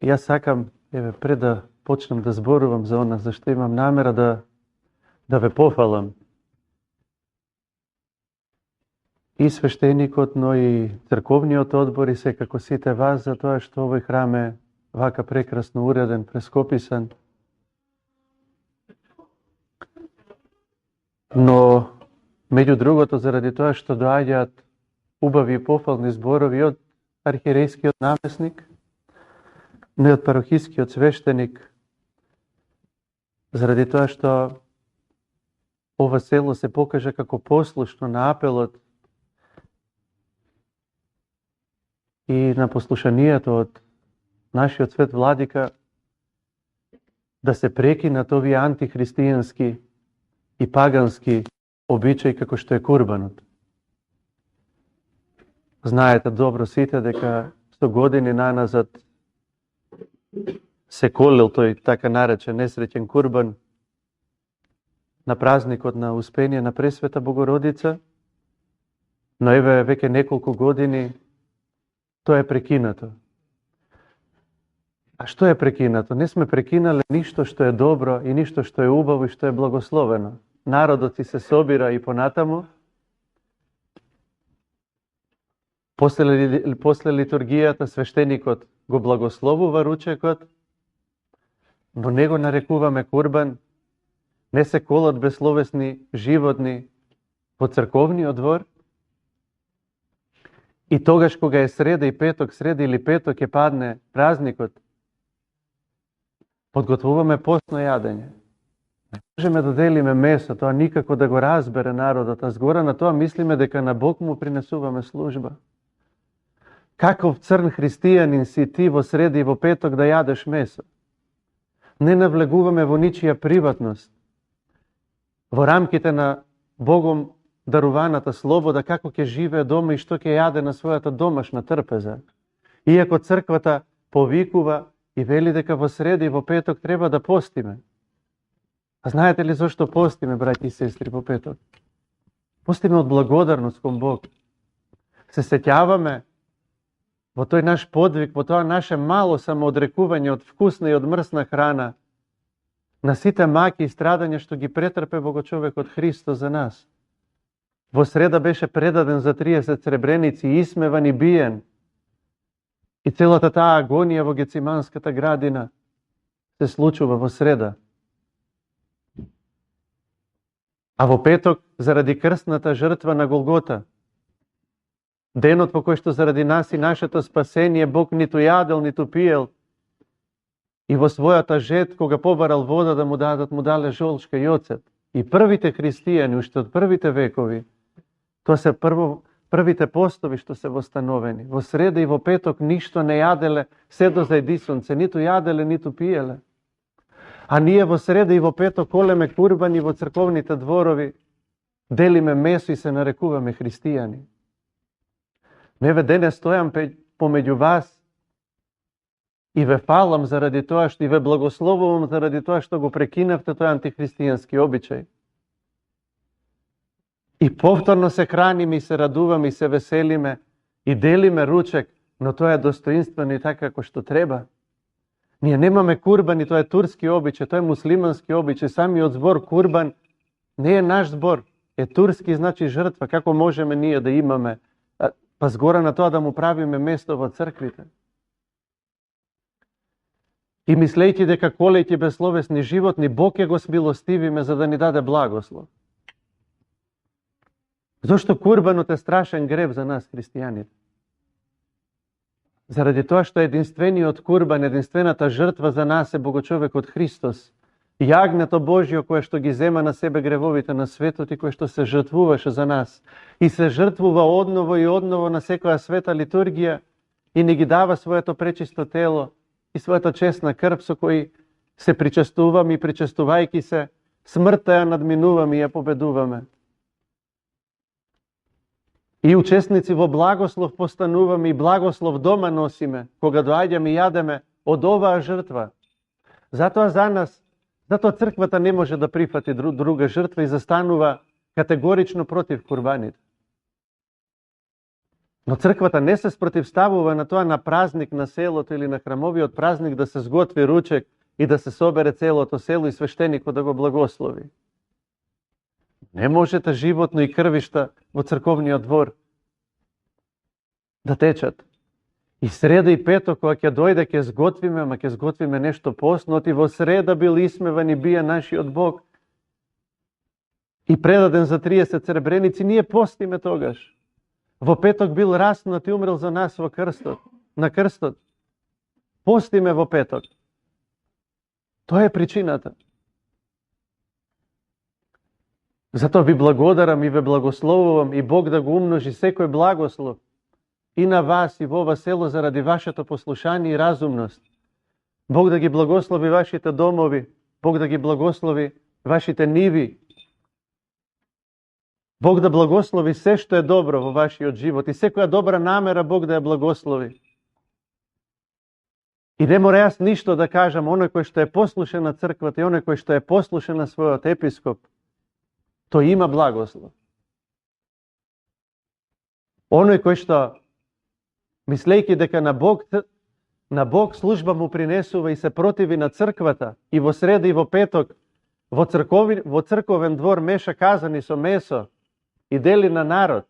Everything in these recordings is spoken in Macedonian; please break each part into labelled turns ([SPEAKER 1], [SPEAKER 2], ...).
[SPEAKER 1] Јас сакам, пред да почнем да зборувам за она, зашто имам намера да ве пофалам. И свештеникот, но и црковниот одбор и секако сите вас за тоа што овој храм е вака прекрасно уреден, прескописан. Но, меѓу другото, заради тоа што доаѓаат убави и пофални зборови од архиерејскиот намесник, но и од парохискиот свештеник, заради тоа што ова село се покажа како послушно на апелот и на послушанието од нашиот свет владика да се прекинат овие антихристијански и пагански обичаи како што е курбанот. Знаете добро сите дека 100 години наназад се колел тој така наречен несреќен курбан на празникот на Успение на Пресвета Богородица, но еве веќе неколку години тоа е прекинато. А што е прекинато? Не сме прекинале ништо што е добро и ништо што е убаво и што е благословено. Народот си се собира и понатаму. После литургијата свештеникот го благословува ручекот, но не го нарекуваме курбан, не се колат безсловесни животни во црковниот двор. И тогаш кога е среда и петок, среда или петок ќе падне празникот, подготвуваме постно јадење. Не можеме да делиме месо, тоа никако да го разбере народот, а згора на тоа мислиме дека на Бог му принесуваме служба. Каков црн христијанин си ти во среда и во петок да јадеш месо? Не навлегуваме во ничија приватност, во рамките на Богом даруваната слобода, како ќе живее дома и што ќе јаде на својата домашна трпеза. Иако црквата повикува и вели дека во среда и во петок треба да постиме. А знаете ли зашто постиме, браќи и сестри, во петок? Постиме од благодарност кон Бог. Се сеќаваме во тој наш подвиг, во тоа наше мало самоодрекување од вкусна и од мрсна храна, на сите маки и страдања што ги претрпе Богочовекот Христос за нас. Во среда беше предаден за 30 сребреници, исмеван и биен. И целата таа агонија во Гециманската градина се случува во среда. А во петок, заради крстната жртва на Голгота, денот во кој што заради нас и нашето спасение Бог ниту јадел, ниту пиел, и во својата жет, кога побарал вода да му дадат, му дале жолчка и оцет. И првите христијани, уште од првите векови, тоа се првите постови што се востановени. Во среда и во петок ништо не јаделе, се до зајди сонце, ниту јаделе, ниту пиеле. А ние во среда и во петок колеме курбани во црковните дворови, делиме месо и се нарекуваме христијани. Еве денес стојам помеѓу вас и ве фалам заради тоа што и ве благословувам заради тоа што го прекинавте тој антихристијански обичај. И повторно се храниме и се радуваме и се веселиме и делиме ручек, но тоа е достоинствено и така како што треба. Ние немаме курбани, тоа е турски обичај, тоа е муслимански обичај. Самиот збор курбан не е наш збор, е турски, значи жртва. Како можеме ние да имаме, па згора на тоа да му правиме место во црквите? И мислејќи дека колејќи безсловесни животни, Бог ќе го смилостивиме за да ни даде благослов. Зошто курбанот е страшен грев за нас, христијаните? Заради тоа што единствениот курбан, единствената жртва за нас е Богочовекот Христос. Јагнето Божјо кое што ги зема на себе гревовите на светот и кое што се жртвуваше за нас. И се жртвува одново и одново на секоја света литургија и ни ги дава своето пречисто тело и својата честна крв со кој се причестуваме и причестувајќи се, смртта ја надминуваме и ја победуваме. И учесници во благослов постануваме и благослов дома носиме, кога доаѓаме и јадеме од оваа жртва. Затоа за нас, затоа црквата не може да прифати друга жртва и застанува категорично против курбаните. Но црквата не се спротивставува на тоа на празник на селото или на храмовиот празник да се сготви ручек и да се собере целото село и свештеникот да го благослови. Не можете животно и крвишта во црковниот двор да течат. И среда и петок, кога ќе дојде, ќе сготвиме, ама ќе сготвиме нешто постно, оти во среда бил исмеван и бија нашиот Бог и предаден за 30 сребреници, ние постиме тогаш. Во петок бил раснат и умрел за нас во крстот, на крстот. Постиме во петок. Тоа е причината. Затоа ви благодарам и ве благословувам и Бог да го умножи секој благослов и на вас и во ова село заради вашето послушание и разумност. Бог да ги благослови вашите домови, Бог да ги благослови вашите ниви. Бог да благослови се што е добро во вашиот живот и секоја добра намера Бог да ја благослови. И не мора јас ништо да кажам, оној кој што е послушен на црквата и оној кој што е послушен на својот епископ, тој има благослов. Оној кој што, мислејќи дека на Бог служба му принесува и се противи на црквата, и во среда и во петок, во црковен двор меша казани со месо и дели на народ,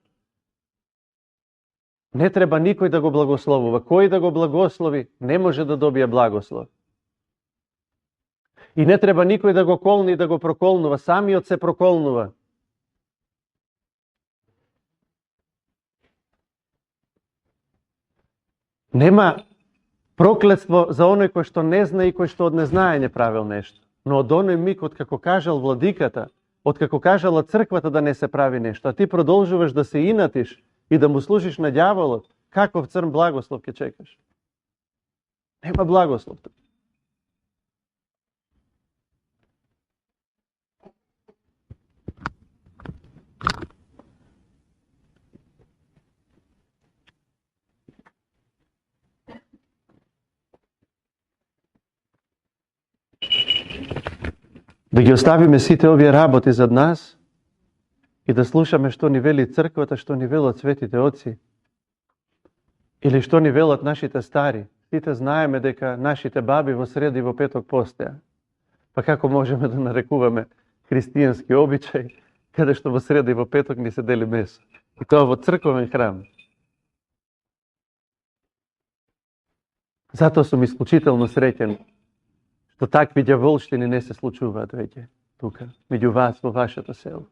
[SPEAKER 1] не треба никој да го благословува. Кој да го благослови, не може да добие благослов. И не треба никој да го колни и да го проколнува, самиот се проколнува. Нема проклетство за оној кој што не знае и кој што од незнаење правил нешто. Но од оној миг, од како кажал владиката, од како кажала црквата да не се прави нешто, а ти продолжуваш да се инатиш и да му служиш на ѓаволот, каков црн благослов ќе чекаш? Нема благослов. Да ги оставиме сите овие работи зад нас и да слушаме што ни вели црквата, што ни велат светите отци. Или што ни велат нашите стари. Сите знаеме дека нашите баби во среда и во петок постеа. Па како можеме да нарекуваме христијански обичај, каде што во среда и во петок ни се дели месо. И тоа во црковен храм. Затоа сум исклучително среќен што такви ѓаволштини не се случуваат веќе тука, меѓу вас во вашето село.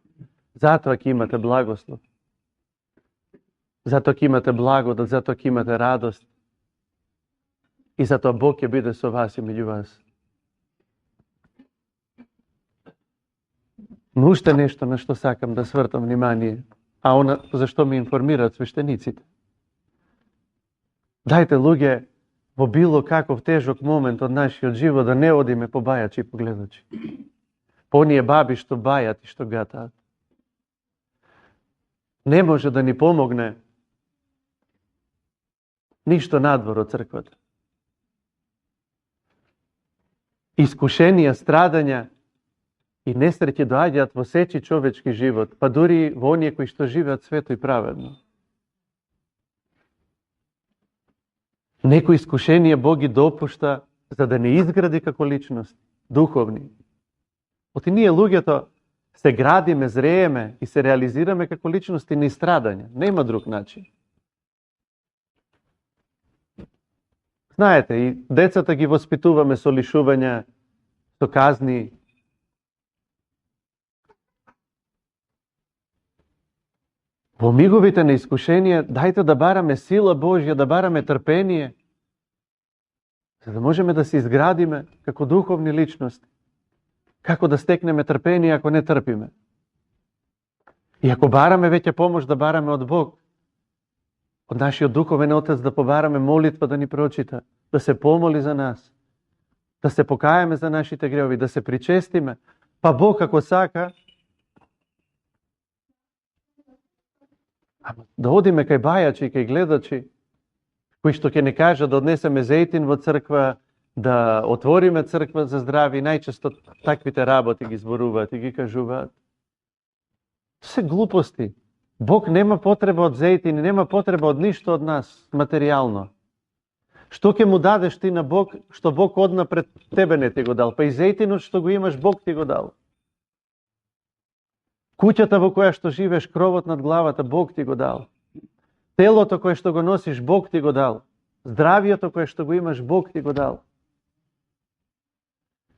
[SPEAKER 1] Затоа ќе имате благослов. Затоа ќе имате благодат, затоа ќе имате радост. И затоа Бог ќе биде со вас и меѓу вас. Но уште нешто на што сакам да свртам внимание, а она зашто ми информираат свештениците. Дајте, луѓе, во било каков тежок момент од нашиот живот да не одиме по бајачи и погледачи. По оние баби што бајат и што гатаат. Не може да ни помогне ништо надвор од црквата. Искушенија, страдања и несреќи доаѓаат во сечи човечки живот, па дури во оние кои што живеат свето и праведно. Некои искушенија Бог ги допушта за да не изгради како личност, духовни. Оти ние луѓето се градиме, зрееме и се реализираме како личности на страдања. Нема друг начин. Знаете, и децата ги воспитуваме со лишувања, со казни. Во миговите на искушение, дајте да бараме сила Божја, да бараме трпение, за да можеме да се изградиме како духовни личности. Како да стекнеме трпение ако не трпиме. И ако бараме веќе помош да бараме од Бог, од нашиот духовен Отец да побараме молитва да ни прочита, да се помоли за нас, да се покаеме за нашите греови, да се причестиме, па Бог ако сака, да одиме кај бајачи и кај гледачи, кои што ќе не кажа да однесеме зејтин во црква, да отвориме црква за здрави, најчесто таквите работи ги зборуваат и ги кажуваат. Се глупости. Бог нема потреба од зејтини, нема потреба од ништо од нас материјално. Што ќе му дадеш ти на Бог, што Бог однапред тебе не ти го дал? Па и зејтинот што го имаш, Бог ти го дал. Куќата во која што живееш, кровот над главата, Бог ти го дал. Телото кое што го носиш, Бог ти го дал. Здравието кое што го имаш, Бог ти го дал.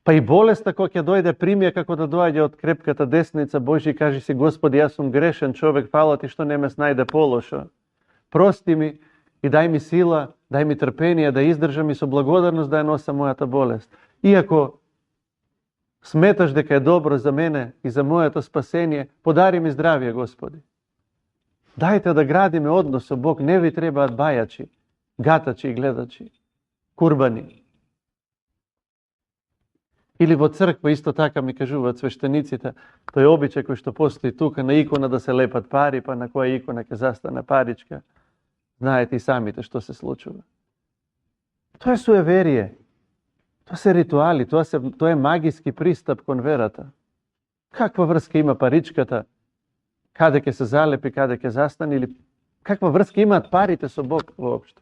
[SPEAKER 1] Па и болеста која ќе дојде, прими ја како да доаѓа од крепката десница Божја и кажи си: Господи, јас сум грешен човек, фала ти што не ме снајде полошо. Прости ми и дај ми сила, дај ми трпение да издржам и со благодарност да ја носа мојата болест. Иако сметаш дека е добро за мене и за моето спасение, подари ми здравие, Господи. Дајте да градиме однос со Бог, не ви требаат бајачи, гатачи и гледачи, курбани. Или во црква исто така ми кажуваат свештениците, тој обичај кој што постои тука на икона да се лепат пари, па на која икона ќе застане паричка. Знаете и самите што се случува. Тоа е суеверие. Тоа се ритуали, тоа е магиски пристап кон верата. Каква врска има паричката? Каде ќе се залепи, каде ќе застане, или каква врска имаат парите со Бог воопшто?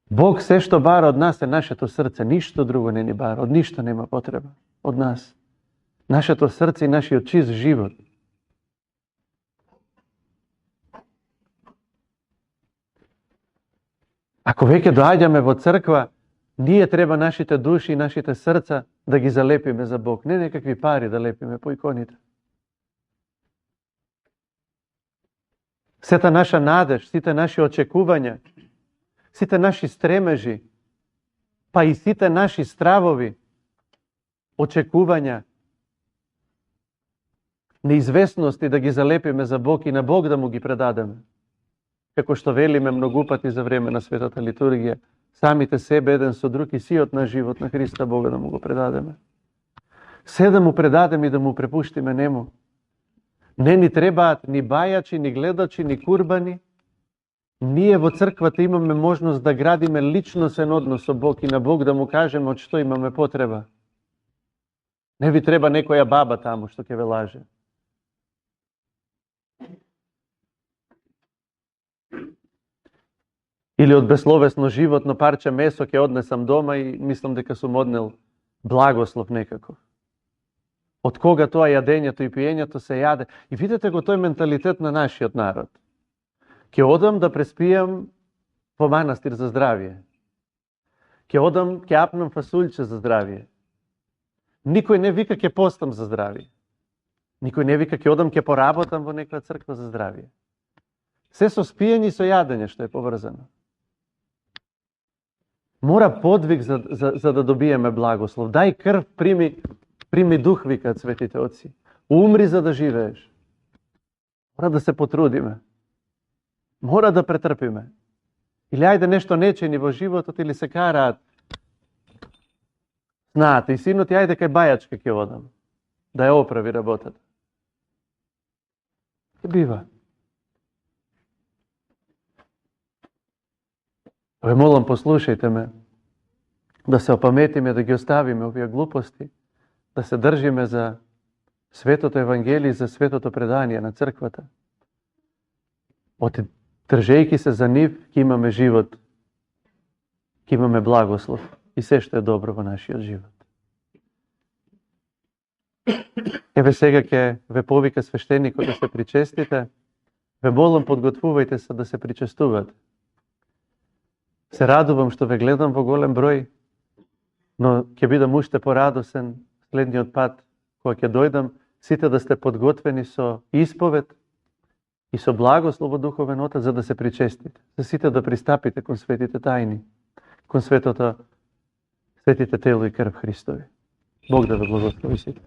[SPEAKER 1] Бог се што бара од нас е нашето срце, ништо друго не ни бара, од ништо нема потреба од нас. Нашето срце и нашиот чист живот. Ако веќе доаѓаме во црква, ние треба нашите души и нашите срца да ги залепиме за Бог, не некакви пари да лепиме по иконите. Сета наша надеж, сите наши очекувања, сите наши стремежи, па и сите наши стравови, очекувања, неизвестности да ги залепиме за Бог и на Бог да му ги предадеме. Како што велиме многу пати за време на светата литургија, самите себе еден со друг и сиот на живот на Христа Бога да му го предадеме. Се да му предадеме и да му препуштиме нему. Не ни требаат ни бајачи, ни гледачи, ни курбани. Ние во црквата имаме можност да градиме личносен однос со Бог и на Бог да му кажеме од што имаме потреба. Не ви треба некоја баба таму што ќе ве лаже. Или од безсловесно животно парче месо ќе однесам дома и мислам дека сум однел благослов некако. Од кога тоа јадењето и пиењето се јаде? И видете го тој менталитет на нашиот народ. Ќе одам да преспијам во манастир за здравие. Ќе одам, ќе апнам фасулче за здравие. Никој не вика ќе постам за здравие. Никој не вика ќе одам, ќе поработам во некоја црква за здравие. Се со спиење и со јадење што е поврзано. Мора подвиг за да добиеме благослов. Дај крв, прими дух, викаат светите отци. Умри за да живееш. Мора да се потрудиме. Мора да претрпиме. Или ајде нешто нечени во животот, или се караат. Знаате, и синот ајде кај бајачка ќе одам. Да ја оправи работата. Ке бива. Ве молам, послушајте ме, да се опаметиме, да ги оставиме овие глупости, да се држиме за светото Евангелие, за светото предание на црквата. Држејќи се за нив, ќе имаме живот, ќе имаме благослов и се што е добро во нашиот живот. Еве сега ќе ве повика свештеникот да се причестите. Ве молам, подготвувајте се да се причестувате. Се радувам што ве гледам во голем број, но ќе бидам уште порадосен следниот пат, кога ќе дојдам, сите да сте подготвени со исповед и со благослов од Духовен Отец за да се причестите. За сите да пристапите кон светите тајни, кон светите тело и крв Христови. Бог да ве благослови сите.